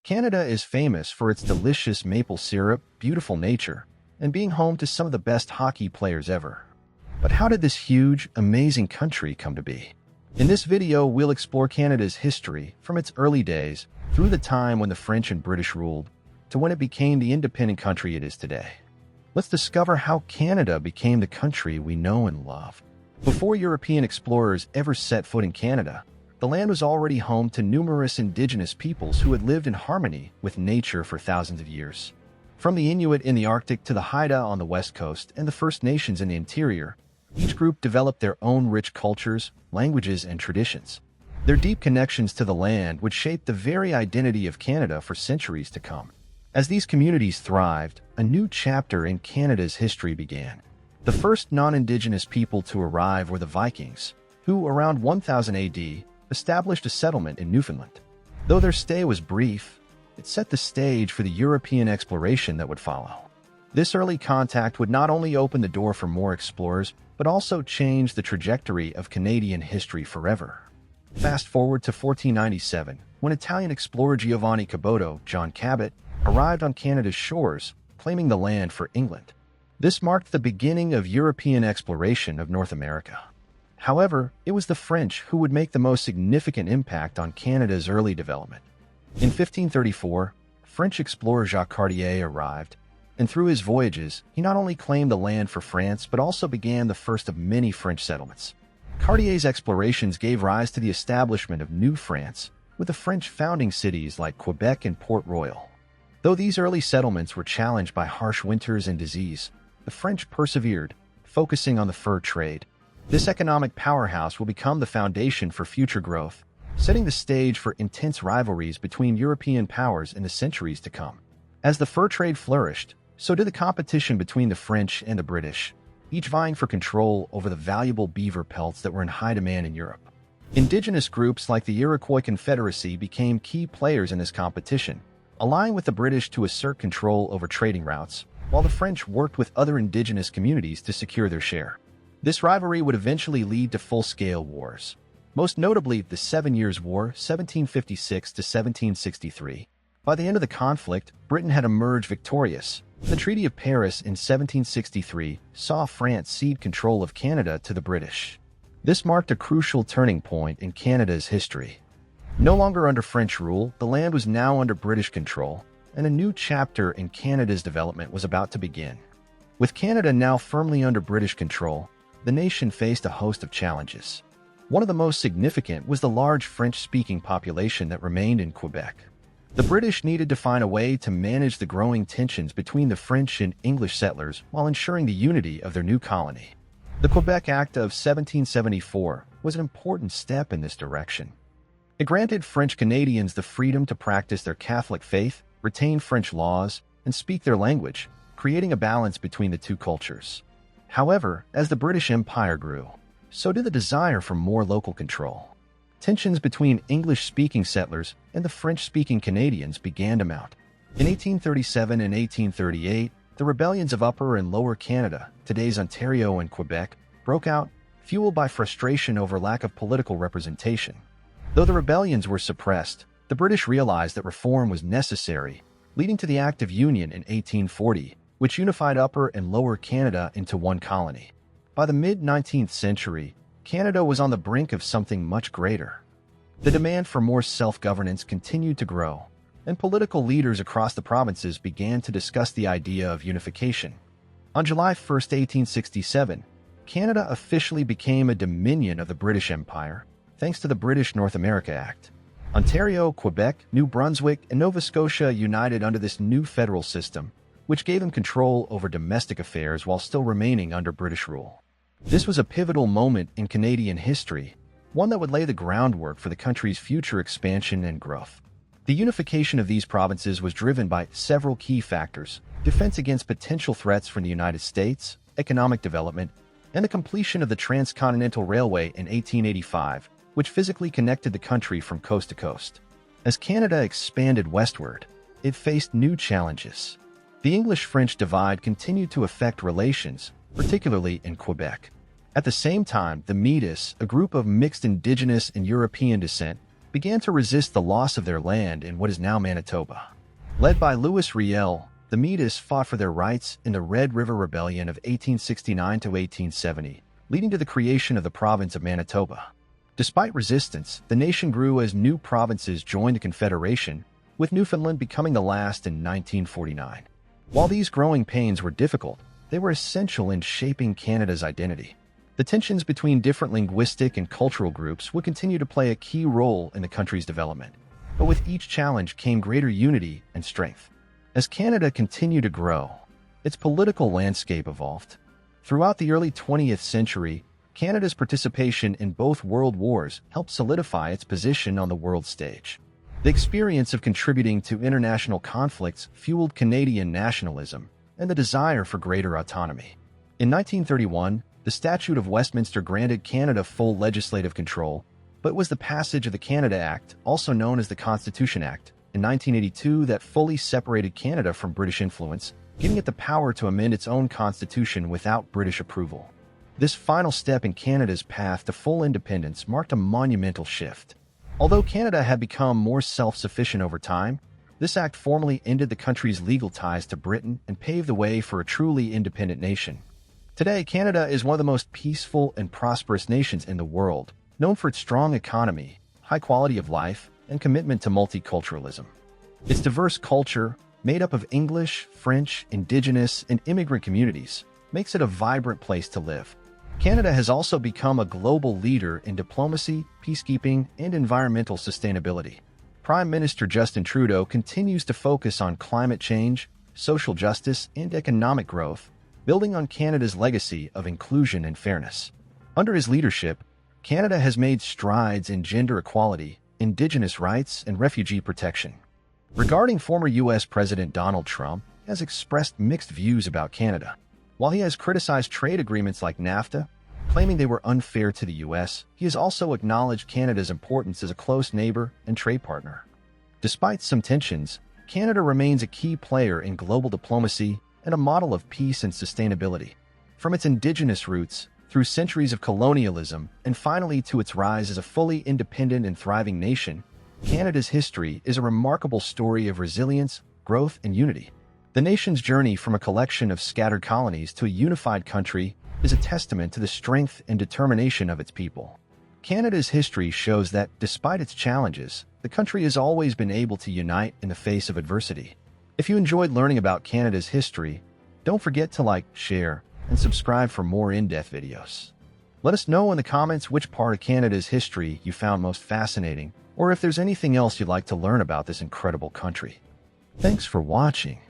Canada is famous for its delicious maple syrup, beautiful nature, and being home to some of the best hockey players ever. But how did this huge, amazing country come to be? In this video, we'll explore Canada's history from its early days, through the time when the French and British ruled, to when it became the independent country it is today. Let's discover how Canada became the country we know and love. Before European explorers ever set foot in Canada, the land was already home to numerous indigenous peoples who had lived in harmony with nature for thousands of years. From the Inuit in the Arctic to the Haida on the west coast and the First Nations in the interior, each group developed their own rich cultures, languages, and traditions. Their deep connections to the land would shape the very identity of Canada for centuries to come. As these communities thrived, a new chapter in Canada's history began. The first non-Indigenous people to arrive were the Vikings, who, around 1000 AD, established a settlement in Newfoundland. Though their stay was brief, it set the stage for the European exploration that would follow. This early contact would not only open the door for more explorers, but also change the trajectory of Canadian history forever. Fast forward to 1497, when Italian explorer Giovanni Caboto, John Cabot, arrived on Canada's shores, claiming the land for England. This marked the beginning of European exploration of North America. However, it was the French who would make the most significant impact on Canada's early development. In 1534, French explorer Jacques Cartier arrived, and through his voyages, he not only claimed the land for France but also began the first of many French settlements. Cartier's explorations gave rise to the establishment of New France, with the French founding cities like Quebec and Port Royal. Though these early settlements were challenged by harsh winters and disease, the French persevered, focusing on the fur trade. This economic powerhouse will become the foundation for future growth, setting the stage for intense rivalries between European powers in the centuries to come. As the fur trade flourished, so did the competition between the French and the British, each vying for control over the valuable beaver pelts that were in high demand in Europe. Indigenous groups like the Iroquois Confederacy became key players in this competition, allying with the British to assert control over trading routes, while the French worked with other indigenous communities to secure their share. This rivalry would eventually lead to full-scale wars, most notably the Seven Years' War, 1756 to 1763. By the end of the conflict, Britain had emerged victorious. The Treaty of Paris in 1763 saw France cede control of Canada to the British. This marked a crucial turning point in Canada's history. No longer under French rule, the land was now under British control, and a new chapter in Canada's development was about to begin. With Canada now firmly under British control, the nation faced a host of challenges. One of the most significant was the large French-speaking population that remained in Quebec. The British needed to find a way to manage the growing tensions between the French and English settlers while ensuring the unity of their new colony. The Quebec Act of 1774 was an important step in this direction. It granted French Canadians the freedom to practice their Catholic faith, retain French laws, and speak their language, creating a balance between the two cultures. However, as the British Empire grew, so did the desire for more local control. Tensions between English-speaking settlers and the French-speaking Canadians began to mount. In 1837 and 1838, the rebellions of Upper and Lower Canada, today's Ontario and Quebec, broke out, fueled by frustration over lack of political representation. Though the rebellions were suppressed, the British realized that reform was necessary, leading to the Act of Union in 1840, which unified Upper and Lower Canada into one colony. By the mid-19th century, Canada was on the brink of something much greater. The demand for more self-governance continued to grow, and political leaders across the provinces began to discuss the idea of unification. On July 1, 1867, Canada officially became a dominion of the British Empire, thanks to the British North America Act. Ontario, Quebec, New Brunswick, and Nova Scotia united under this new federal system, which gave them control over domestic affairs while still remaining under British rule. This was a pivotal moment in Canadian history, one that would lay the groundwork for the country's future expansion and growth. The unification of these provinces was driven by several key factors: defense against potential threats from the United States, economic development, and the completion of the Transcontinental Railway in 1885, which physically connected the country from coast to coast. As Canada expanded westward, it faced new challenges. The English-French divide continued to affect relations, particularly in Quebec. At the same time, the Métis, a group of mixed Indigenous and European descent, began to resist the loss of their land in what is now Manitoba. Led by Louis Riel, the Métis fought for their rights in the Red River Rebellion of 1869 to 1870, leading to the creation of the province of Manitoba. Despite resistance, the nation grew as new provinces joined the Confederation, with Newfoundland becoming the last in 1949. While these growing pains were difficult, they were essential in shaping Canada's identity. The tensions between different linguistic and cultural groups would continue to play a key role in the country's development. But with each challenge came greater unity and strength. As Canada continued to grow, its political landscape evolved. Throughout the early 20th century, Canada's participation in both world wars helped solidify its position on the world stage. The experience of contributing to international conflicts fueled Canadian nationalism and the desire for greater autonomy. In 1931, the Statute of Westminster granted Canada full legislative control, but it was the passage of the Canada Act, also known as the Constitution Act, in 1982 that fully separated Canada from British influence, giving it the power to amend its own constitution without British approval. This final step in Canada's path to full independence marked a monumental shift. Although Canada had become more self-sufficient over time, this act formally ended the country's legal ties to Britain and paved the way for a truly independent nation. Today, Canada is one of the most peaceful and prosperous nations in the world, known for its strong economy, high quality of life, and commitment to multiculturalism. Its diverse culture, made up of English, French, Indigenous, and immigrant communities, makes it a vibrant place to live. Canada has also become a global leader in diplomacy, peacekeeping, and environmental sustainability. Prime Minister Justin Trudeau continues to focus on climate change, social justice, and economic growth, building on Canada's legacy of inclusion and fairness. Under his leadership, Canada has made strides in gender equality, Indigenous rights, and refugee protection. Regarding former U.S. President Donald Trump, he has expressed mixed views about Canada. While he has criticized trade agreements like NAFTA, claiming they were unfair to the U.S., he has also acknowledged Canada's importance as a close neighbor and trade partner. Despite some tensions, Canada remains a key player in global diplomacy and a model of peace and sustainability. From its Indigenous roots, through centuries of colonialism, and finally to its rise as a fully independent and thriving nation, Canada's history is a remarkable story of resilience, growth, and unity. The nation's journey from a collection of scattered colonies to a unified country is a testament to the strength and determination of its people. Canada's history shows that, despite its challenges, the country has always been able to unite in the face of adversity. If you enjoyed learning about Canada's history, don't forget to like, share, and subscribe for more in-depth videos. Let us know in the comments which part of Canada's history you found most fascinating, or if there's anything else you'd like to learn about this incredible country. Thanks for watching.